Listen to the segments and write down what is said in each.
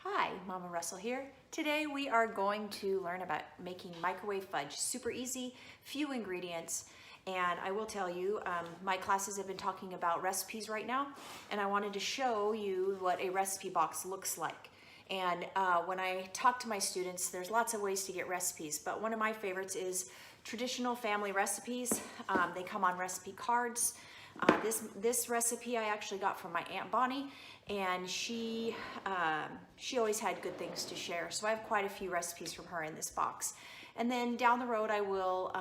Hi, Mama Russell here. Today we are going to learn about making microwave fudge. Super easy, few ingredients, and I will tell you, my classes have been talking about recipes right now, and I wanted to show you what a recipe box looks like. And when I talk to my students, there's lots of ways to get recipes, but one of my favorites is traditional family recipes. They come on recipe cards. This recipe I actually got from my Aunt Bonnie, and she always had good things to share. So I have quite a few recipes from her in this box. And then down the road I will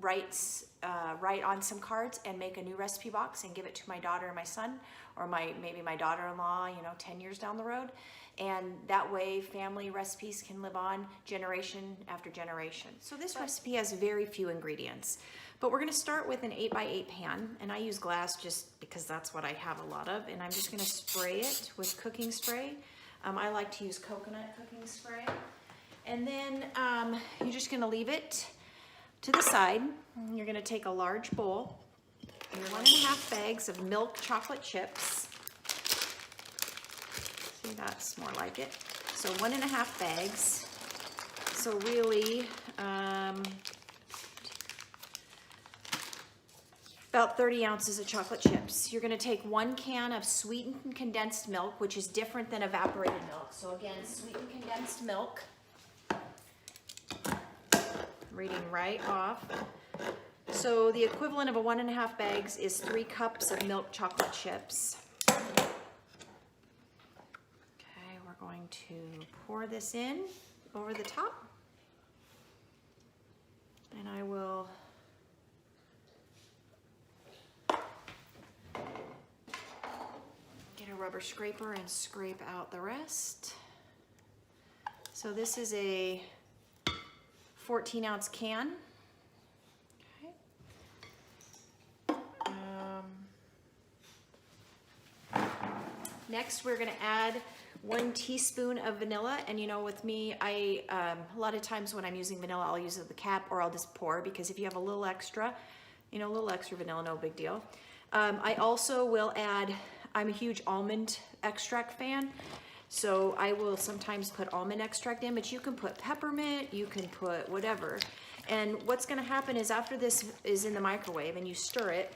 write on some cards and make a new recipe box and give it to my daughter and my son, or maybe my daughter-in-law, 10 years down the road. And that way family recipes can live on generation after generation. So this recipe has very few ingredients, but we're gonna start with an 8x8 pan, and I use glass just because that's what I have a lot of, and I'm just gonna spray it with cooking spray. I like to use coconut cooking spray. And then you're just gonna leave it to the side. You're gonna take a large bowl, your 1.5 bags of milk chocolate chips. See, that's more like it. So 1.5 bags. So really, about 30 ounces of chocolate chips. You're gonna take 1 can of sweetened condensed milk, which is different than evaporated milk. So again, sweetened condensed milk. Reading right off. So the equivalent of a 1.5 bags is 3 cups of milk chocolate chips. Okay, we're going to pour this in over the top. And I will get a rubber scraper and scrape out the rest. So this is a 14-ounce can. Okay. Next, we're gonna add 1 teaspoon of vanilla. And with me, a lot of times when I'm using vanilla, I'll use the cap or I'll just pour, because if you have a little extra, a little extra vanilla, no big deal. I also will add, I'm a huge almond extract fan. So I will sometimes put almond extract in, but you can put peppermint, you can put whatever. And what's gonna happen is after this is in the microwave and you stir it,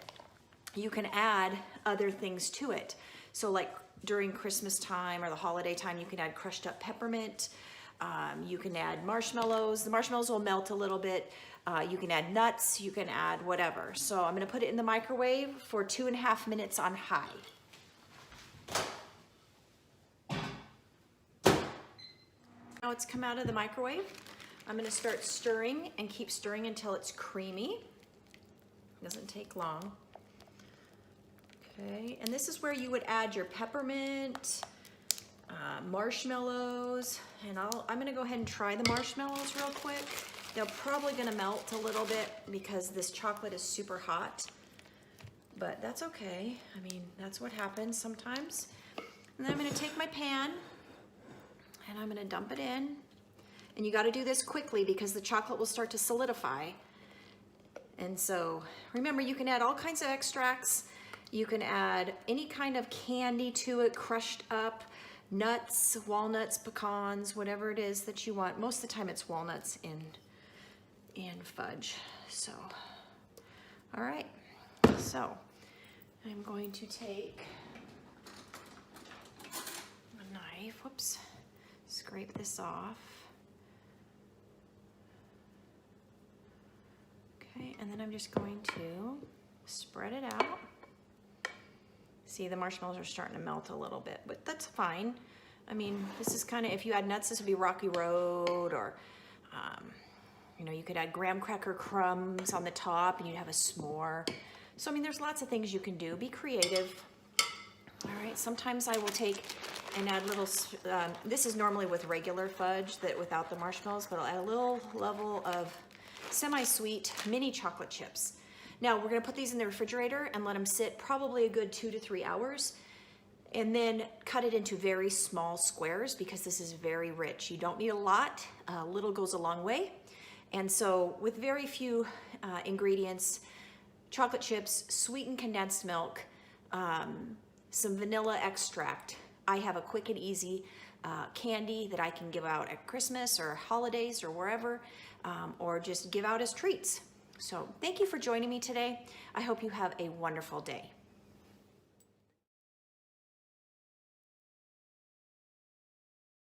you can add other things to it. So like during Christmas time or the holiday time, you can add crushed up peppermint. You can add marshmallows. The marshmallows will melt a little bit. You can add nuts, you can add whatever. So I'm gonna put it in the microwave for 2.5 minutes on high. Now it's come out of the microwave. I'm gonna start stirring and keep stirring until it's creamy. It doesn't take long. Okay, and this is where you would add your peppermint, marshmallows, and I'm gonna go ahead and try the marshmallows real quick. They're probably gonna melt a little bit because this chocolate is super hot, but that's okay. I mean, that's what happens sometimes. And then I'm gonna take my pan and I'm gonna dump it in. And you gotta do this quickly because the chocolate will start to solidify. And so remember, you can add all kinds of extracts. You can add any kind of candy to it, crushed up, nuts, walnuts, pecans, whatever it is that you want. Most of the time it's walnuts in fudge. So, all right. So I'm going to take a knife, whoops. Scrape this off. Okay, and then I'm just going to spread it out. See, the marshmallows are starting to melt a little bit, but that's fine. I mean, this is kind of, if you add nuts, this would be Rocky Road, or you could add graham cracker crumbs on the top and you'd have a s'more. So, I mean, there's lots of things you can do. Be creative. All right, sometimes I will take and add little, this is normally with regular fudge, that without the marshmallows, but I'll add a little level of semi-sweet mini chocolate chips. Now we're gonna put these in the refrigerator and let them sit probably a good 2 to 3 hours, and then cut it into very small squares because this is very rich. You don't need a lot, little goes a long way. And so with very few ingredients, chocolate chips, sweetened condensed milk, some vanilla extract, I have a quick and easy candy that I can give out at Christmas or holidays or wherever, or just give out as treats. So thank you for joining me today. I hope you have a wonderful day.